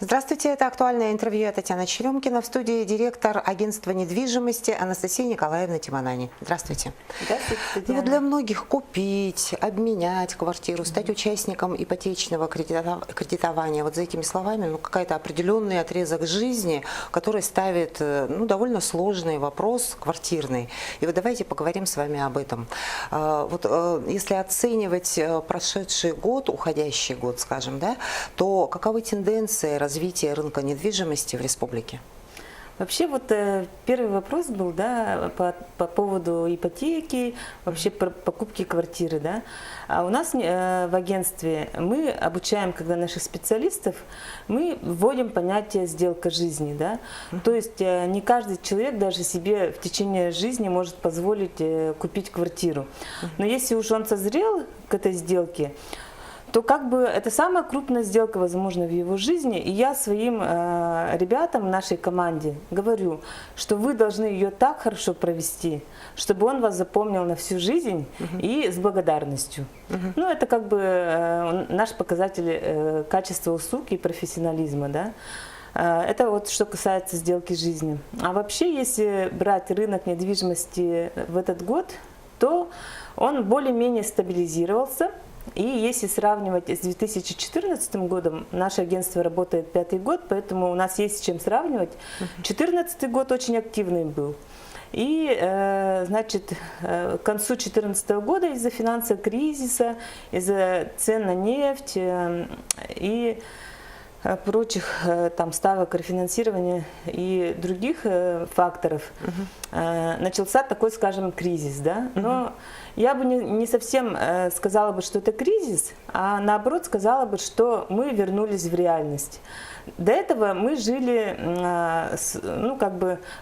Здравствуйте, это актуальное интервью. Я Татьяна Черемкина. В студии директор агентства недвижимости Анастасия Николаевна Тимонани. Здравствуйте. Здравствуйте, Татьяна. Для многих купить, обменять квартиру, стать участником ипотечного кредитования, вот за этими словами, какой-то определенный отрезок жизни, который ставит довольно сложный вопрос квартирный. И вот давайте поговорим с вами об этом. Если оценивать прошедший год, уходящий год, скажем, да, то каковы тенденции развития рынка недвижимости в республике? Вообще первый вопрос был, да, по поводу ипотеки, вообще покупки квартиры, да. А у нас в агентстве мы обучаем, когда наших специалистов, мы вводим понятие сделка жизни, да. То есть не каждый человек даже себе в течение жизни может позволить купить квартиру. Но если уж он созрел к этой сделке, то это самая крупная сделка, возможно, в его жизни. И я своим ребятам, нашей команде говорю, что вы должны ее так хорошо провести, чтобы он вас запомнил на всю жизнь и с благодарностью. Это наш показатель качества услуг и профессионализма, да. Это что касается сделки жизни. А вообще, если брать рынок недвижимости в этот год, то он более-менее стабилизировался. И если сравнивать с 2014 годом, наше агентство работает 5-й год, поэтому у нас есть с чем сравнивать. 2014 год очень активный был. И, к концу 2014 года из-за финансового кризиса, из-за цен на нефть и прочих ставок рефинансирования и других факторов начался такой, скажем, кризис, да. Но я бы не совсем сказала бы, что это кризис, а наоборот сказала бы, что мы вернулись в реальность. До этого мы жили,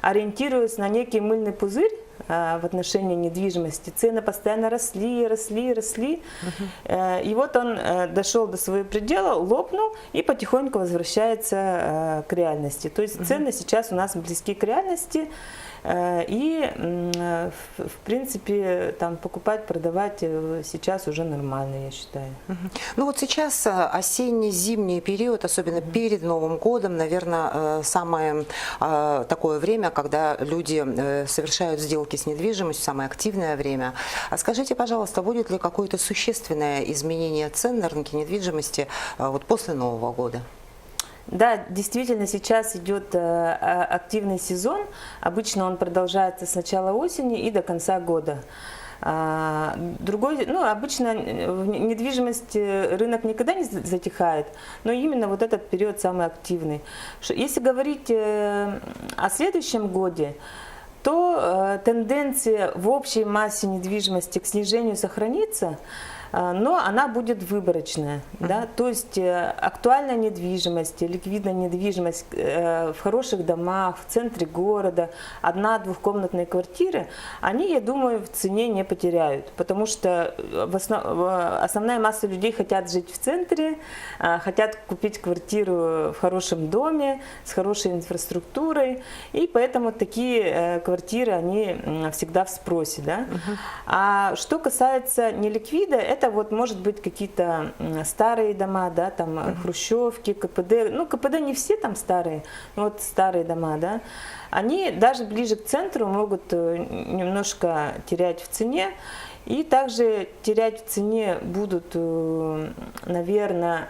ориентируясь на некий мыльный пузырь в отношении недвижимости. Цены постоянно росли. И вот он дошел до своего предела, лопнул и потихоньку возвращается к реальности. То есть цены сейчас у нас близки к реальности. И, в принципе, покупать, продавать сейчас уже нормально, я считаю. Сейчас осенне-зимний период, особенно перед Новым годом, наверное, самое такое время, когда люди совершают сделки с недвижимостью, самое активное время. А скажите, пожалуйста, будет ли какое-то существенное изменение цен на рынке недвижимости после Нового года? Да, действительно, сейчас идет активный сезон. Обычно он продолжается с начала осени и до конца года. Обычно в недвижимости рынок никогда не затихает, но именно этот период самый активный. Если говорить о следующем годе, то тенденция в общей массе недвижимости к снижению сохранится, но она будет выборочная, да? То есть актуальная недвижимость, ликвидная недвижимость в хороших домах, в центре города, 1-2-комнатные квартиры, они, я думаю, в цене не потеряют, потому что основная масса людей хотят жить в центре, хотят купить квартиру в хорошем доме, с хорошей инфраструктурой, и поэтому такие квартиры, они всегда в спросе, да? А что касается неликвида, это может быть какие-то старые дома, да, хрущевки, КПД. КПД не все там старые, но старые дома, да. Они даже ближе к центру могут немножко терять в цене. И также терять в цене будут, наверное,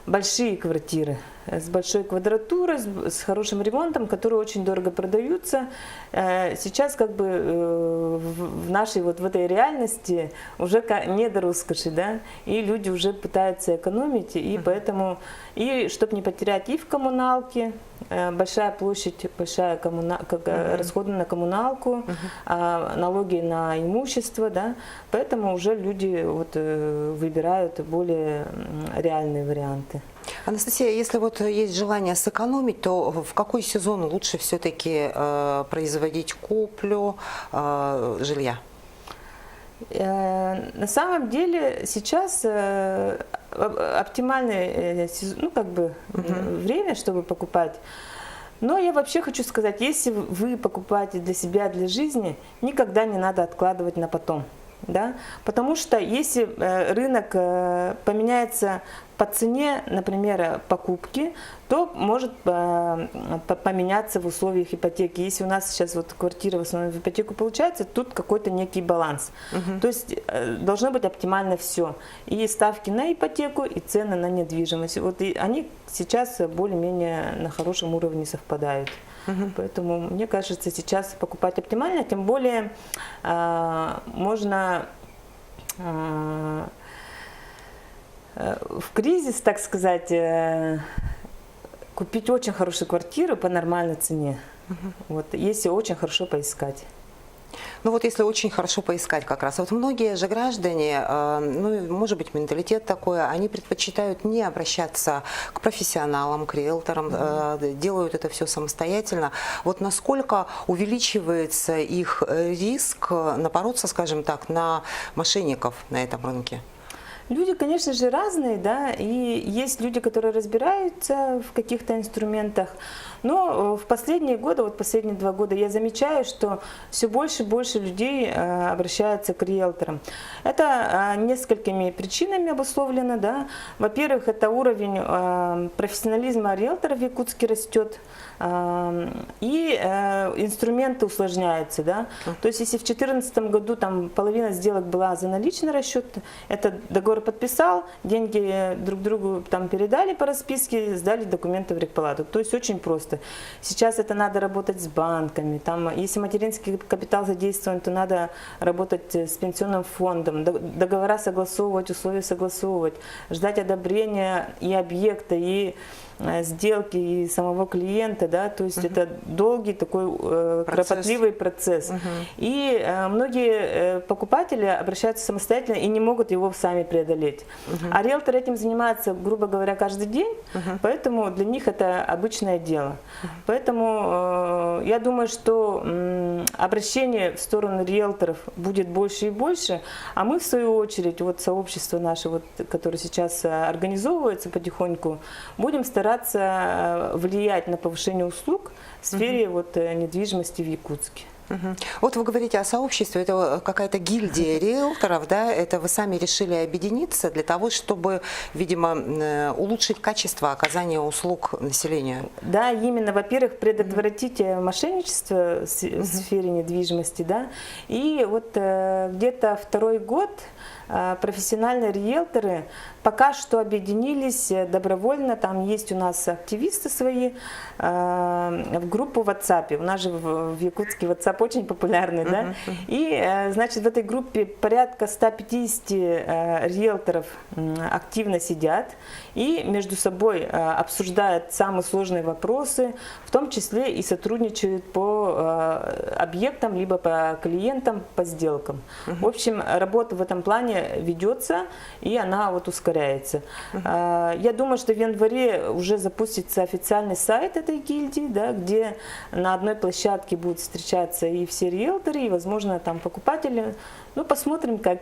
большие квартиры с большой квадратурой, с хорошим ремонтом, которые очень дорого продаются. Сейчас в нашей в этой реальности уже не до роскоши, да, и люди уже пытаются экономить, и поэтому, и чтобы не потерять и в коммуналке, большая площадь, расходы на коммуналку, налоги на имущество, да, поэтому уже люди выбирают более реальные варианты. Анастасия, если есть желание сэкономить, то в какой сезон лучше все-таки производить куплю жилья? На самом деле сейчас оптимальное время, чтобы покупать. Но я вообще хочу сказать, если вы покупаете для себя, для жизни, никогда не надо откладывать на потом. да, потому что если рынок поменяется по цене, например, покупки, то может поменяться в условиях ипотеки. Если у нас сейчас вот квартира в основном в ипотеку получается, тут какой-то некий баланс. То есть должно быть оптимально все. И ставки на ипотеку, и цены на недвижимость. Вот и они сейчас более-менее на хорошем уровне совпадают. Поэтому мне кажется, сейчас покупать оптимально, тем более можно в кризис, так сказать, купить очень хорошую квартиру по нормальной цене. Вот, если очень хорошо поискать. Ну вот если очень хорошо поискать как раз. Вот многие же граждане, ну может быть менталитет такой, они предпочитают не обращаться к профессионалам, к риэлторам, делают это все самостоятельно. Вот насколько увеличивается их риск напороться, скажем так, на мошенников на этом рынке? Люди, конечно же, разные, да, и есть люди, которые разбираются в каких-то инструментах, но в последние годы, вот последние 2 года, я замечаю, что все больше и больше людей обращаются к риэлторам. Это несколькими причинами обусловлено, да. Во-первых, это уровень профессионализма риэлторов в Якутске растет, и инструменты усложняются, да. То есть, если в 2014 году там половина сделок была за наличный расчет, это договор подписал, деньги друг другу там передали по расписке, сдали документы в регпалату. То есть очень просто. Сейчас это надо работать с банками. Там, если материнский капитал задействован, то надо работать с пенсионным фондом, договора согласовывать, условия согласовывать, ждать одобрения и объекта, и сделки и самого клиента, да, то есть это долгий такой кропотливый процесс. И многие покупатели обращаются самостоятельно и не могут его сами преодолеть. А риэлтор этим занимается, грубо говоря, каждый день, поэтому для них это обычное дело. Поэтому я думаю, что обращение в сторону риэлторов будет больше и больше, а мы в свою очередь, вот сообщество наше, вот, которое сейчас организовывается потихоньку, будем стараться влиять на повышение услуг в сфере вот, недвижимости в Якутске. Вот вы говорите о сообществе, это какая-то гильдия риэлторов, да? Это вы сами решили объединиться для того, чтобы, видимо, улучшить качество оказания услуг населению? Да, именно, во-первых, предотвратить мошенничество в сфере недвижимости, да, и вот где-то 2-й год профессиональные риэлторы пока что объединились добровольно, там есть у нас активисты свои, в группу в WhatsApp. У нас же в Якутске WhatsApp очень популярный, да, и, значит, в этой группе порядка 150 риэлторов активно сидят и между собой обсуждают самые сложные вопросы, в том числе и сотрудничают по объектам, либо по клиентам, по сделкам. В общем, работа в этом плане ведется, и она вот ускоряется. Я думаю, что в январе уже запустится официальный сайт этой гильдии, да, где на одной площадке будут встречаться и все риэлторы, и, возможно, там покупатели. Ну, посмотрим, как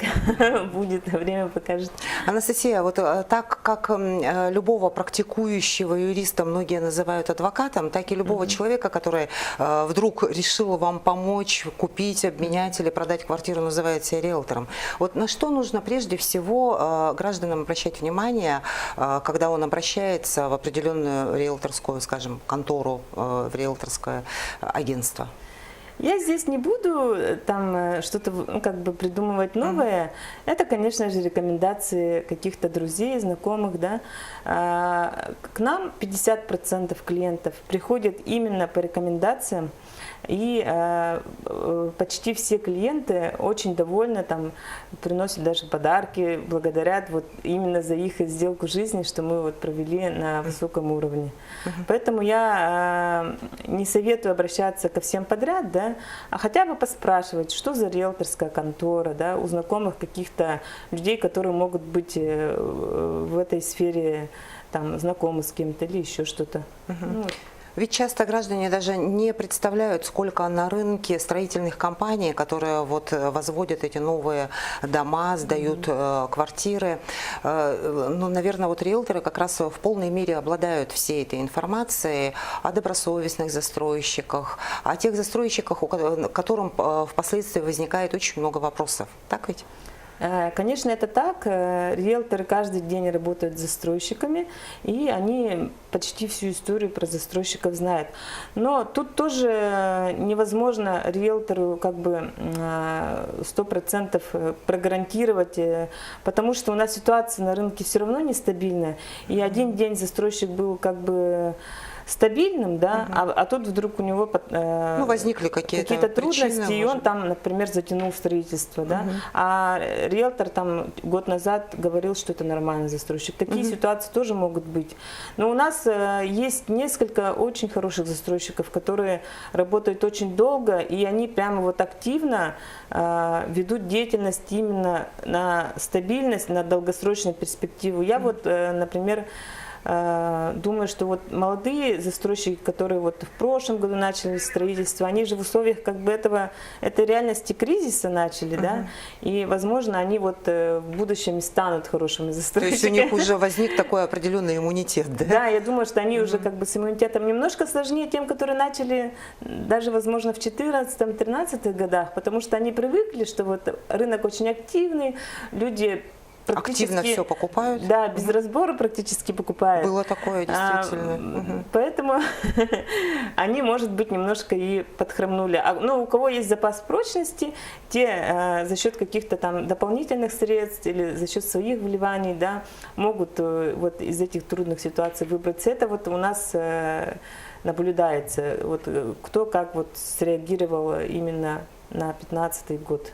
будет, время покажет. Анастасия, вот так как любого практикующего юриста многие называют адвокатом, так и любого человека, который вдруг решил вам помочь купить, обменять или продать квартиру, называет себя риэлтором. Вот на что нужно прежде всего гражданам обращать внимание, когда он обращается в определенную риэлторскую, скажем, контору, в риэлторское агентство? Я здесь не буду там что-то, ну, как бы придумывать новое. Это, конечно же, рекомендации каких-то друзей, знакомых, да. К нам 50% клиентов приходят именно по рекомендациям. И почти все клиенты очень довольны, там, приносят даже подарки, благодарят вот именно за их сделку жизни, что мы вот провели на высоком уровне. Поэтому я не советую обращаться ко всем подряд, да, а хотя бы поспрашивать, что за риэлторская контора, да, у знакомых каких-то людей, которые могут быть в этой сфере там, знакомы с кем-то или еще что-то. Ну, Ведь часто граждане даже не представляют, сколько на рынке строительных компаний, которые вот возводят эти новые дома, сдают квартиры. Ну, наверное, вот риэлторы как раз в полной мере обладают всей этой информацией о добросовестных застройщиках, о тех застройщиках, которым впоследствии возникает очень много вопросов. Так ведь? Конечно, это так. Риэлторы каждый день работают с застройщиками, и они почти всю историю про застройщиков знают. Но тут тоже невозможно риэлтору как бы 100% прогарантировать, потому что у нас ситуация на рынке все равно нестабильная. И один день застройщик был как бы стабильным, да, а тут вдруг у него возникли какие-то трудности, причины, и он там, например, затянул строительство, да, а риэлтор там год назад говорил, что это нормальный застройщик. Такие ситуации тоже могут быть. Но у нас есть несколько очень хороших застройщиков, которые работают очень долго, и они прямо вот активно ведут деятельность именно на стабильность, на долгосрочную перспективу. Я вот, например, думаю, что вот молодые застройщики, которые вот в прошлом году начали строительство, они же в условиях как бы этой реальности кризиса начали, да, и, возможно, они вот в будущем станут хорошими застройщиками. То есть у них уже возник такой определенный иммунитет, да? Да, я думаю, что они уже как бы с иммунитетом немножко сложнее тем, которые начали даже, возможно, в 2014-2013 годах, потому что они привыкли, что вот рынок очень активный, люди активно все покупают? Да, без разбора практически покупают. Было такое, действительно. Поэтому они, может быть, немножко и подхромнули. Но у кого есть запас прочности, те за счет каких-то там дополнительных средств или за счет своих вливаний, да, могут вот из этих трудных ситуаций выбраться. Это вот у нас наблюдается, вот кто как вот среагировал именно на 2015 год.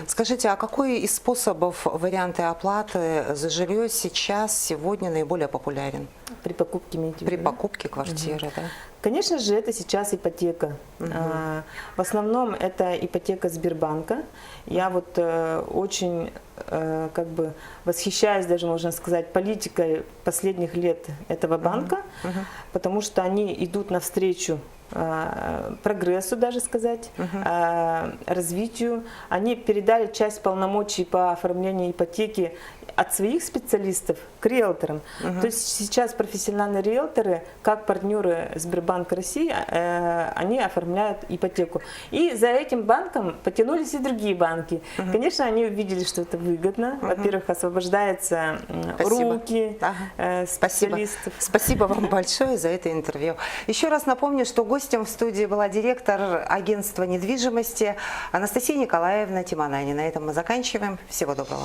Скажите, а какой из способов варианты оплаты за жилье сейчас, сегодня наиболее популярен? При покупке При покупке квартиры, да? Конечно же, это сейчас ипотека. В основном это ипотека Сбербанка. Я вот очень как бы восхищаюсь, даже можно сказать, политикой последних лет этого банка, потому что они идут навстречу прогрессу, даже сказать, развитию. Они передали часть полномочий по оформлению ипотеки от своих специалистов к риэлторам. То есть сейчас профессиональные риэлторы, как партнеры Сбербанка России, они оформляют ипотеку. И за этим банком потянулись и другие банки. Конечно, они увидели, что это выгодно. Во-первых, освобождаются руки специалистов. Спасибо вам большое за это интервью. Еще раз напомню, что гостем в студии была директор агентства недвижимости Анастасия Николаевна Тимонани. На этом мы заканчиваем. Всего доброго.